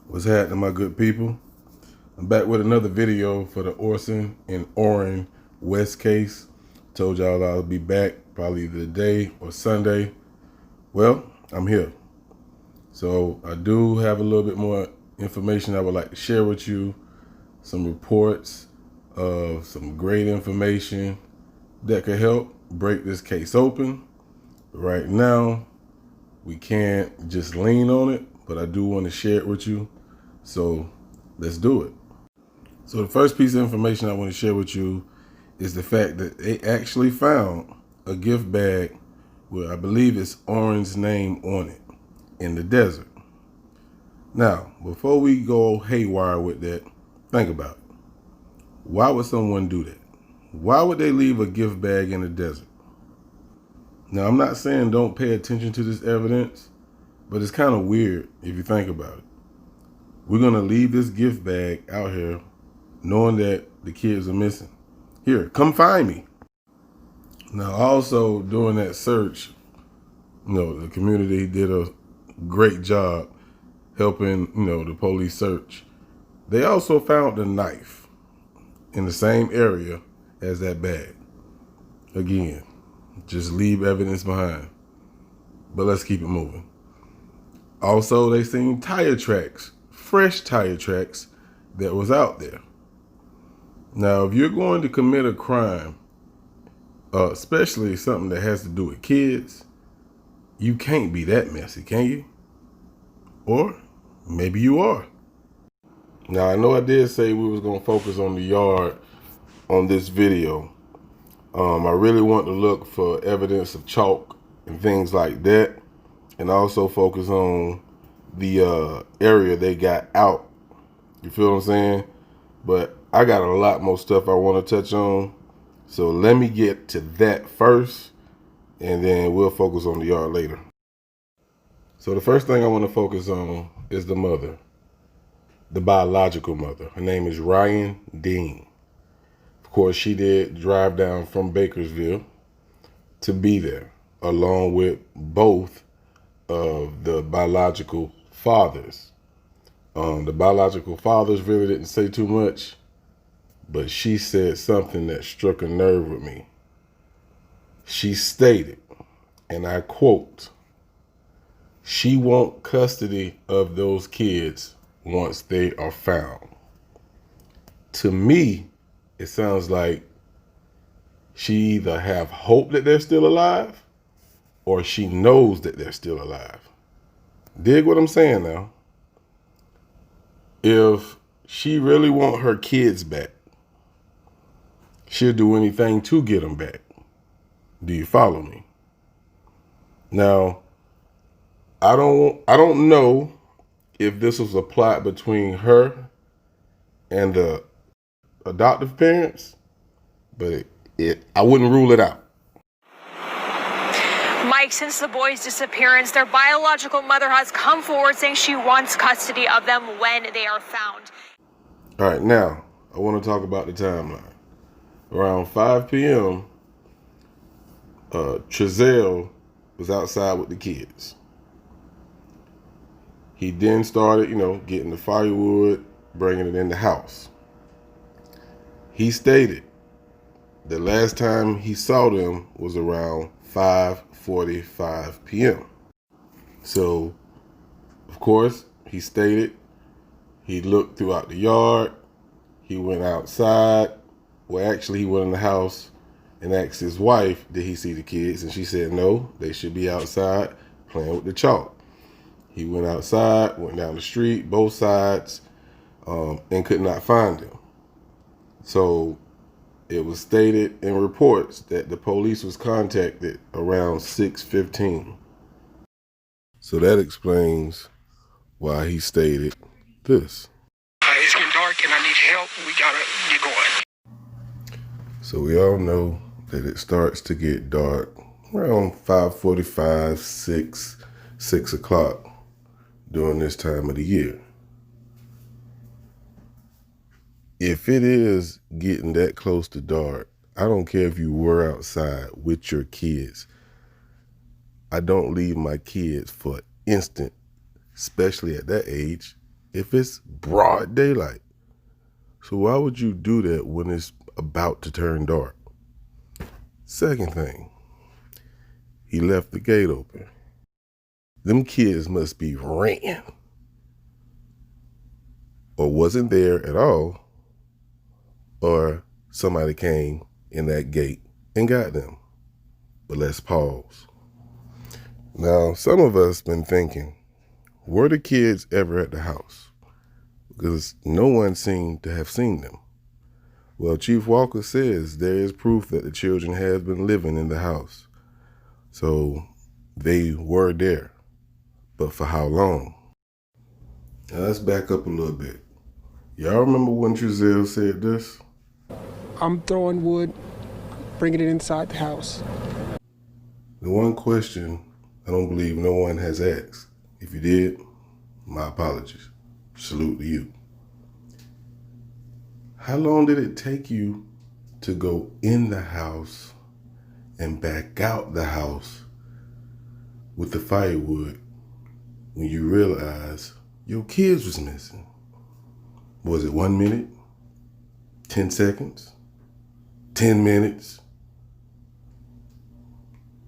What's happening, my good people? I'm back with another video for the Orson and Orrin West case. Told y'all I'll be back probably either today or Sunday. Well, I'm here. So I do have a little bit more information I would like to share with you. Some reports of some great information that could help break this case open. Right now, we can't just lean on it, but I do want to share it with you. So let's do it. So the first piece of information I want to share with you is the fact that they actually found a gift bag with, I believe it's Orrin's name on it, in the desert. Now, before we go haywire with that, think about it. Why would someone do that? Why would they leave a gift bag in the desert? Now, I'm not saying don't pay attention to this evidence, but it's kind of weird if you think about it. We're going to leave this gift bag out here knowing that the kids are missing. Here, come find me. Now, also during that search, the community did a great job helping, the police search. They also found a knife in the same area as that bag. Again, just leave evidence behind. But let's keep it moving. Also, they seen tire tracks, fresh tire tracks that was out there. Now, if you're going to commit a crime, especially something that has to do with kids, you can't be that messy, can you? Or maybe you are. Now, I know I did say we was going to focus on the yard on this video. I really want to look for evidence of chalk and things like that, and also focus on the area they got out. You feel what I'm saying? But I got a lot more stuff I want to touch on. So let me get to that first, and then we'll focus on the yard later. So the first thing I want to focus on is the mother, the biological mother. Her name is Ryan Dean. Of course, she did drive down from Bakersville to be there, along with both of the biological fathers. The biological fathers really didn't say too much, but she said something that struck a nerve with me. She stated, and I quote, "She wants custody of those kids once they are found." To me, it sounds like she either have hope that they're still alive or she knows that they're still alive. Dig what I'm saying now? If she really want her kids back, she'll do anything to get them back. Do you follow me? Now, I don't know if this was a plot between her and the adoptive parents, but I wouldn't rule it out. Mike, since the boys' disappearance, their biological mother has come forward saying she wants custody of them when they are found. All right, now I want to talk about the timeline. Around 5 p.m., Trezell was outside with the kids. He then started, getting the firewood, bringing it in the house. He stated the last time he saw them was around 5:45 p.m. So, of course, he stated he looked throughout the yard. He went outside. Well, actually, he went in the house and asked his wife, did he see the kids? And she said, no, they should be outside playing with the chalk. He went outside, went down the street, both sides, and could not find them. So it was stated in reports that the police was contacted around 6:15. So that explains why he stated this. It's getting dark and I need help. We gotta get going. So we all know that it starts to get dark around 5:45, 6 o'clock during this time of the year. If it is getting that close to dark, I don't care if you were outside with your kids. I don't leave my kids for an instant, especially at that age, if it's broad daylight. So why would you do that when it's about to turn dark? Second thing, he left the gate open. Them kids must be ran or wasn't there at all, or somebody came in that gate and got them. But let's pause. Now, some of us been thinking, were the kids ever at the house? Because no one seemed to have seen them. Well, Chief Walker says there is proof that the children have been living in the house. So they were there. But for how long? Now let's back up a little bit. Y'all remember when Giselle said this? I'm throwing wood, bringing it inside the house. The one question I don't believe no one has asked. If you did, my apologies. Salute to you. How long did it take you to go in the house and back out the house with the firewood when you realized your kids was missing? Was it 1 minute? 10 seconds? 10 minutes?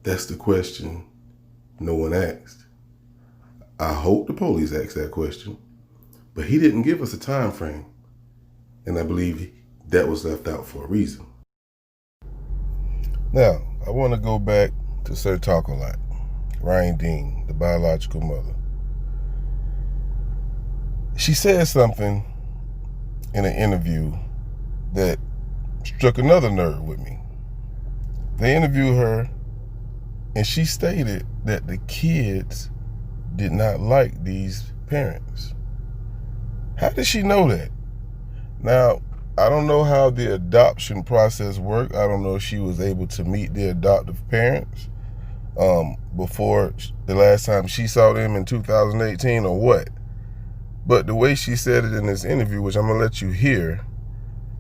That's the question no one asked. I hope the police asked that question, but he didn't give us a time frame, and I believe that was left out for a reason. Now, I want to go back to Sir Talk-A-Lot, Ryan Dean, the biological mother. She said something in an interview that struck another nerve with me. They interviewed her, and she stated that the kids did not like these parents. How did she know that? Now, I don't know how the adoption process worked. I don't know if she was able to meet the adoptive parents before the last time she saw them in 2018 or what. But the way she said it in this interview, which I'm going to let you hear,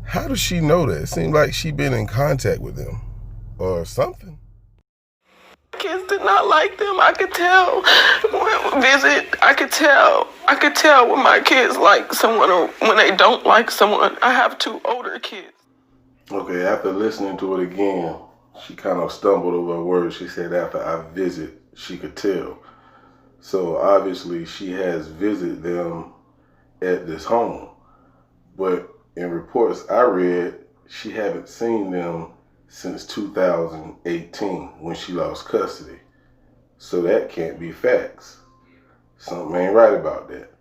how does she know that? It seemed like she'd been in contact with them or something. Kids did not like them. I could tell when visit. I could tell when my kids like someone or when they don't like someone. I have 2 older kids. Okay, after listening to it again, she kind of stumbled over a word. She said after I visit, she could tell. So obviously she has visited them at this home. But in reports I read, she haven't seen them since 2018 when she lost custody. So that can't be facts. Something ain't right about that.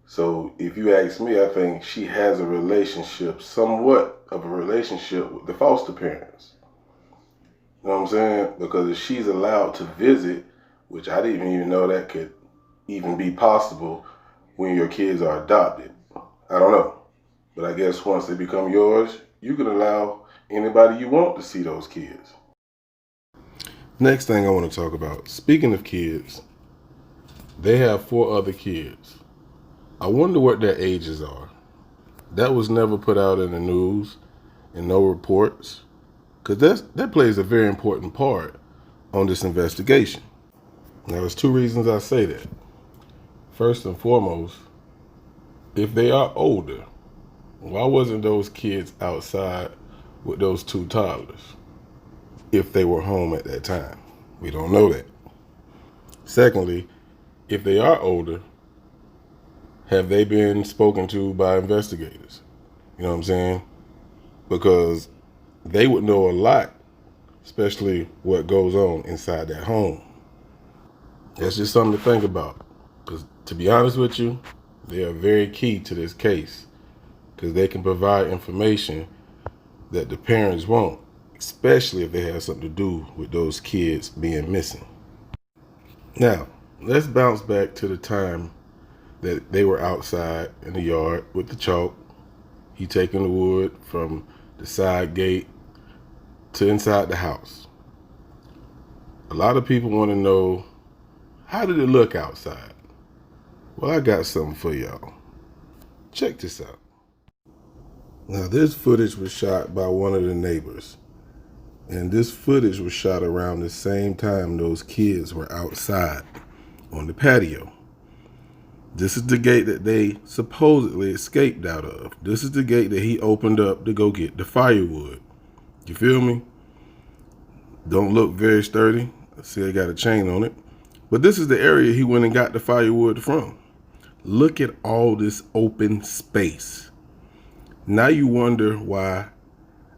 So if you ask me, I think she has a relationship, somewhat of a relationship with the foster parents. You know what I'm saying? Because if she's allowed to visit, which I didn't even know that could even be possible when your kids are adopted. I don't know. But I guess once they become yours, you can allow anybody you want to see those kids. Next thing I want to talk about, speaking of kids, they have 4 other kids. I wonder what their ages are. That was never put out in the news and no reports, because that plays a very important part on this investigation. Now, there's 2 reasons I say that. First and foremost, if they are older, why wasn't those kids outside with those 2 toddlers if they were home at that time? We don't know that. Secondly, if they are older, have they been spoken to by investigators? You know what I'm saying? Because they would know a lot, especially what goes on inside that home. That's just something to think about. Because to be honest with you, they are very key to this case, because they can provide information that the parents won't, especially if they have something to do with those kids being missing. Now, let's bounce back to the time that they were outside in the yard with the chalk. He taking the wood from the side gate to inside the house. A lot of people want to know, how did it look outside? Well, I got something for y'all. Check this out. Now, this footage was shot by one of the neighbors. And this footage was shot around the same time those kids were outside on the patio. This is the gate that they supposedly escaped out of. This is the gate that he opened up to go get the firewood. You feel me? Don't look very sturdy. I see I got a chain on it. But this is the area he went and got the firewood from. Look at all this open space. Now you wonder why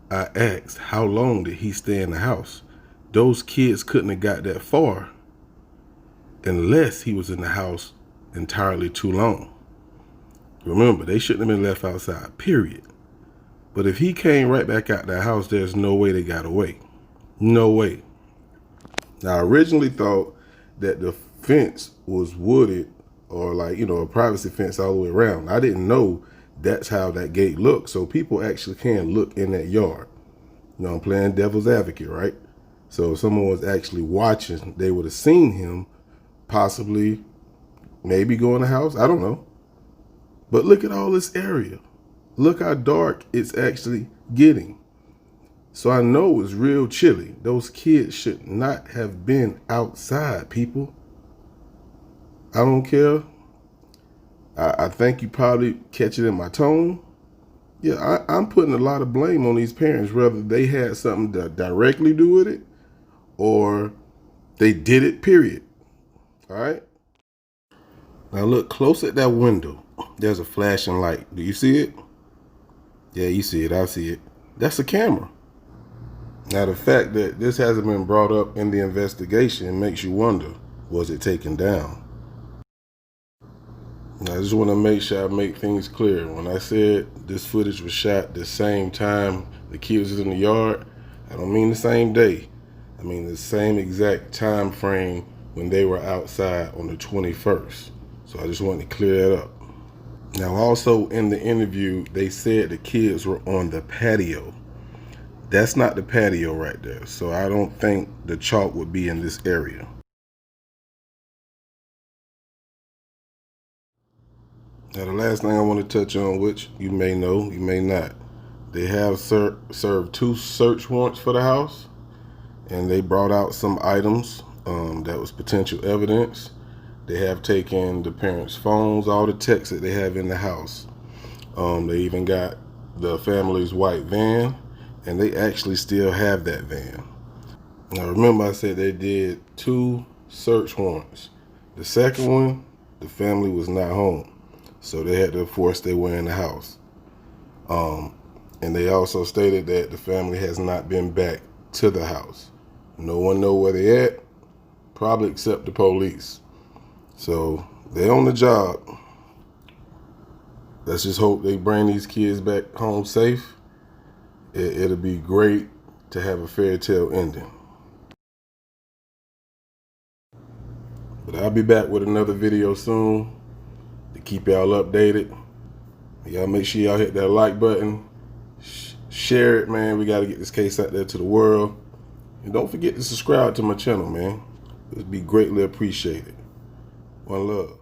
I asked, how long did he stay in the house? Those kids couldn't have got that far unless he was in the house entirely too long. Remember, they shouldn't have been left outside, period. But if he came right back out that house, there's no way they got away. No way. Now, I originally thought that the fence was wooded or like, a privacy fence all the way around. I didn't know that's how that gate looked. So people actually can look in that yard. I'm playing devil's advocate, right? So if someone was actually watching, they would have seen him possibly maybe go in the house. I don't know. But look at all this area. Look how dark it's actually getting. So I know it's real chilly. Those kids should not have been outside, people. I don't care. I think you probably catch it in my tone. Yeah, I'm putting a lot of blame on these parents, whether they had something to directly do with it or they did it, period. All right? Now look close at that window. There's a flashing light. Do you see it? Yeah, you see it. I see it. That's a camera. Now the fact that this hasn't been brought up in the investigation makes you wonder, was it taken down? Now, I just want to make sure I make things clear. When I said this footage was shot the same time the kids was in the yard, I don't mean the same day. I mean the same exact time frame when they were outside on the 21st. So I just wanted to clear that up. Now also in the interview, they said the kids were on the patio. That's not the patio right there. So I don't think the chalk would be in this area. Now the last thing I want to touch on, which you may know, you may not. They have served 2 search warrants for the house, and they brought out some items that was potential evidence. They have taken the parents' phones, all the texts that they have in the house. They even got the family's white van, and they actually still have that van. Now remember I said they did 2 search warrants. The second one, the family was not home. So they had to force their way in the house. And they also stated that the family has not been back to the house. No one know where they at, probably except the police. So they're on the job. Let's just hope they bring these kids back home safe. It'll be great to have a fairy tale ending. But I'll be back with another video soon to keep y'all updated. Y'all make sure y'all hit that like button. Share it, man. We got to get this case out there to the world. And don't forget to subscribe to my channel, man. It'd be greatly appreciated. One love.